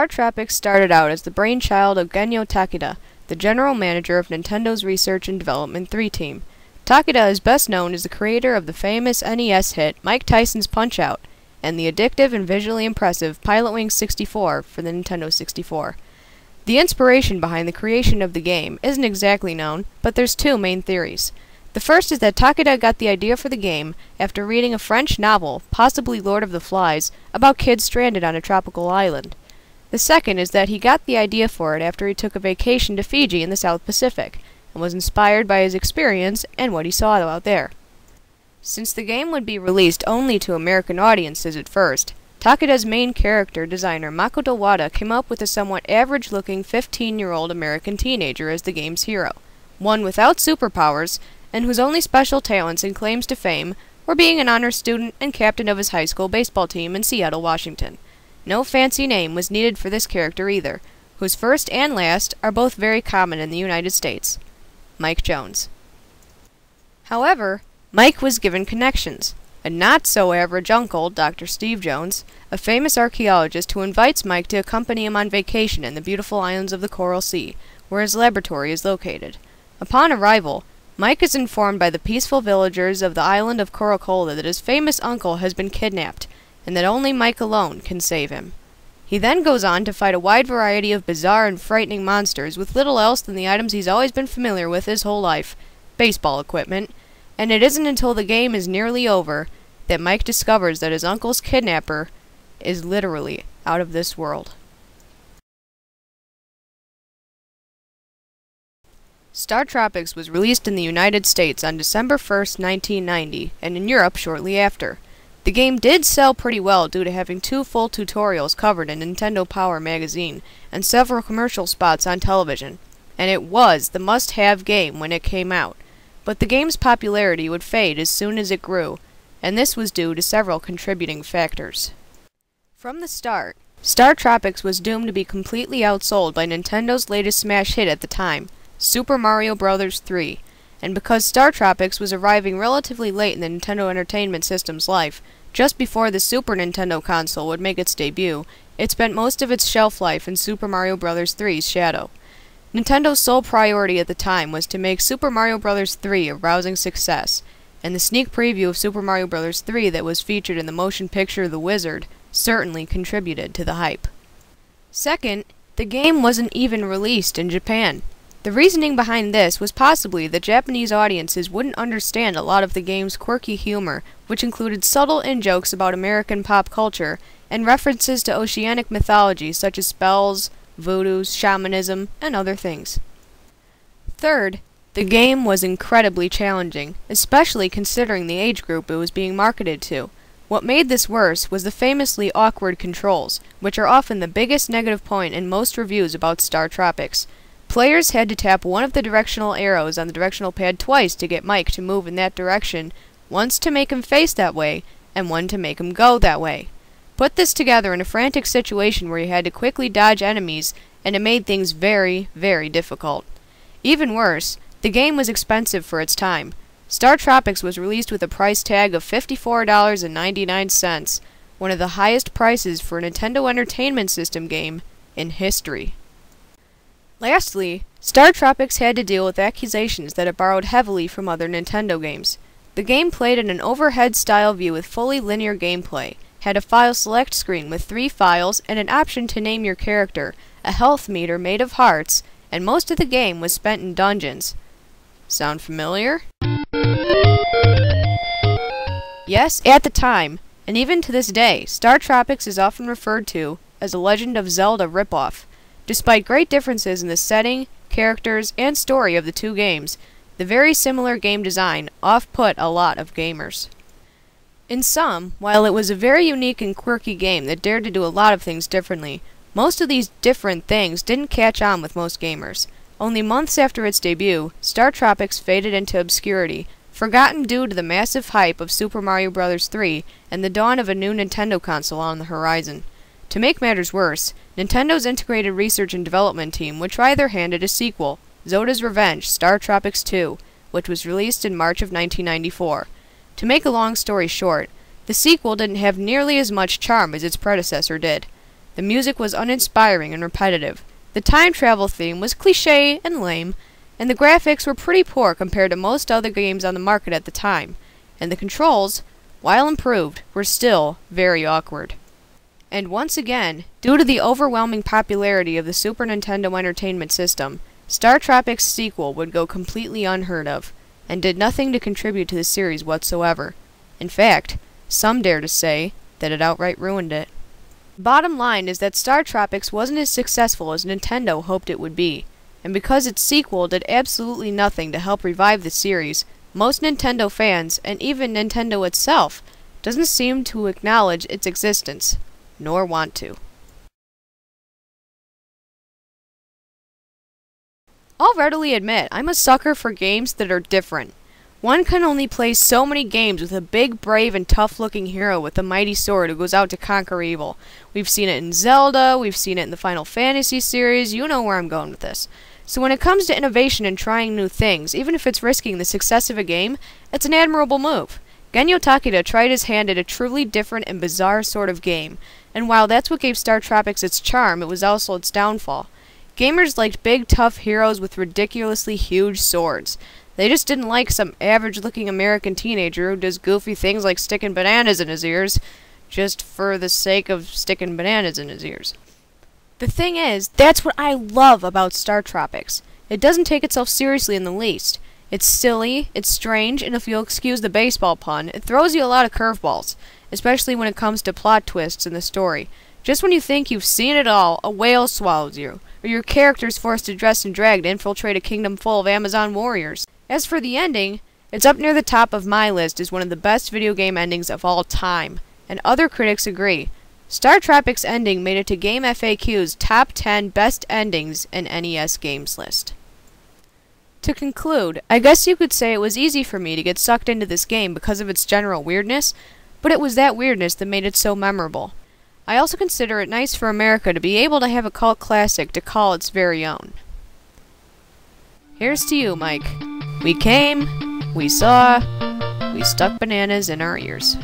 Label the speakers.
Speaker 1: StarTropics started out as the brainchild of Genyo Takeda, the general manager of Nintendo's Research and Development 3 team. Takeda is best known as the creator of the famous NES hit Mike Tyson's Punch-Out! And the addictive and visually impressive Pilotwings 64 for the Nintendo 64. The inspiration behind the creation of the game isn't exactly known, but there's two main theories. The first is that Takeda got the idea for the game after reading a French novel, possibly Lord of the Flies, about kids stranded on a tropical island. The second is that he got the idea for it after he took a vacation to Fiji in the South Pacific, and was inspired by his experience and what he saw out there. Since the game would be released only to American audiences at first, Takeda's main character designer Makoto Wada came up with a somewhat average-looking 15-year-old American teenager as the game's hero, one without superpowers, and whose only special talents and claims to fame were being an honor student and captain of his high school baseball team in Seattle, Washington. No fancy name was needed for this character either, whose first and last are both very common in the United States: Mike Jones. However, Mike was given connections. A not-so-average uncle, Dr. Steve Jones, a famous archaeologist who invites Mike to accompany him on vacation in the beautiful islands of the Coral Sea, where his laboratory is located. Upon arrival, Mike is informed by the peaceful villagers of the island of Corocola that his famous uncle has been kidnapped, and that only Mike alone can save him. He then goes on to fight a wide variety of bizarre and frightening monsters with little else than the items he's always been familiar with his whole life: baseball equipment. And it isn't until the game is nearly over that Mike discovers that his uncle's kidnapper is literally out of this world. StarTropics was released in the United States on December 1st, 1990, and in Europe shortly after. The game did sell pretty well due to having 2 full tutorials covered in Nintendo Power magazine and several commercial spots on television, and it was the must-have game when it came out. But the game's popularity would fade as soon as it grew, and this was due to several contributing factors. From the start, StarTropics was doomed to be completely outsold by Nintendo's latest smash hit at the time, Super Mario Bros. 3, and because StarTropics was arriving relatively late in the Nintendo Entertainment System's life, just before the Super Nintendo console would make its debut, it spent most of its shelf life in Super Mario Bros. 3's shadow. Nintendo's sole priority at the time was to make Super Mario Bros. 3 a rousing success, and the sneak preview of Super Mario Bros. 3 that was featured in the motion picture The Wizard certainly contributed to the hype. Second, the game wasn't even released in Japan. The reasoning behind this was possibly that Japanese audiences wouldn't understand a lot of the game's quirky humor, which included subtle in-jokes about American pop culture, and references to oceanic mythology such as spells, voodoo, shamanism, and other things. Third, the game was incredibly challenging, especially considering the age group it was being marketed to. What made this worse was the famously awkward controls, which are often the biggest negative point in most reviews about StarTropics. Players had to tap one of the directional arrows on the directional pad twice to get Mike to move in that direction, once to make him face that way, and one to make him go that way. Put this together in a frantic situation where you had to quickly dodge enemies, and it made things very, very difficult. Even worse, the game was expensive for its time. StarTropics was released with a price tag of $54.99, one of the highest prices for a Nintendo Entertainment System game in history. Lastly, StarTropics had to deal with accusations that it borrowed heavily from other Nintendo games. The game played in an overhead-style view with fully linear gameplay, had a file select screen with 3 files and an option to name your character, a health meter made of hearts, and most of the game was spent in dungeons. Sound familiar? Yes, at the time, and even to this day, StarTropics is often referred to as a Legend of Zelda ripoff. Despite great differences in the setting, characters, and story of the two games, the very similar game design off-put a lot of gamers. In sum, while it was a very unique and quirky game that dared to do a lot of things differently, most of these different things didn't catch on with most gamers. Only months after its debut, StarTropics faded into obscurity, forgotten due to the massive hype of Super Mario Bros. 3 and the dawn of a new Nintendo console on the horizon. To make matters worse, Nintendo's integrated research and development team would try their hand at a sequel, Zoda's Revenge: StarTropics 2, which was released in March of 1994. To make a long story short, the sequel didn't have nearly as much charm as its predecessor did. The music was uninspiring and repetitive. The time travel theme was cliché and lame, and the graphics were pretty poor compared to most other games on the market at the time, and the controls, while improved, were still very awkward. And once again, due to the overwhelming popularity of the Super Nintendo Entertainment System, StarTropics' sequel would go completely unheard of, and did nothing to contribute to the series whatsoever. In fact, some dare to say that it outright ruined it. Bottom line is that StarTropics wasn't as successful as Nintendo hoped it would be, and because its sequel did absolutely nothing to help revive the series, most Nintendo fans, and even Nintendo itself, doesn't seem to acknowledge its existence, nor want to. I'll readily admit, I'm a sucker for games that are different. One can only play so many games with a big, brave, and tough-looking hero with a mighty sword who goes out to conquer evil. We've seen it in Zelda, we've seen it in the Final Fantasy series, you know where I'm going with this. So when it comes to innovation and trying new things, even if it's risking the success of a game, it's an admirable move. Genyo Takeda tried his hand at a truly different and bizarre sort of game, and while that's what gave StarTropics its charm, it was also its downfall. Gamers liked big, tough heroes with ridiculously huge swords. They just didn't like some average-looking American teenager who does goofy things like sticking bananas in his ears, just for the sake of sticking bananas in his ears. The thing is, that's what I love about StarTropics. It doesn't take itself seriously in the least. It's silly, it's strange, and if you'll excuse the baseball pun, it throws you a lot of curveballs, especially when it comes to plot twists in the story. Just when you think you've seen it all, a whale swallows you, or your character's forced to dress in drag to infiltrate a kingdom full of Amazon warriors. As for the ending, it's up near the top of my list as one of the best video game endings of all time, and other critics agree. StarTropics' ending made it to Game FAQ's top 10 best endings in NES games list. To conclude, I guess you could say it was easy for me to get sucked into this game because of its general weirdness, but it was that weirdness that made it so memorable. I also consider it nice for America to be able to have a cult classic to call its very own. Here's to you, Mike. We came, we saw, we stuck bananas in our ears.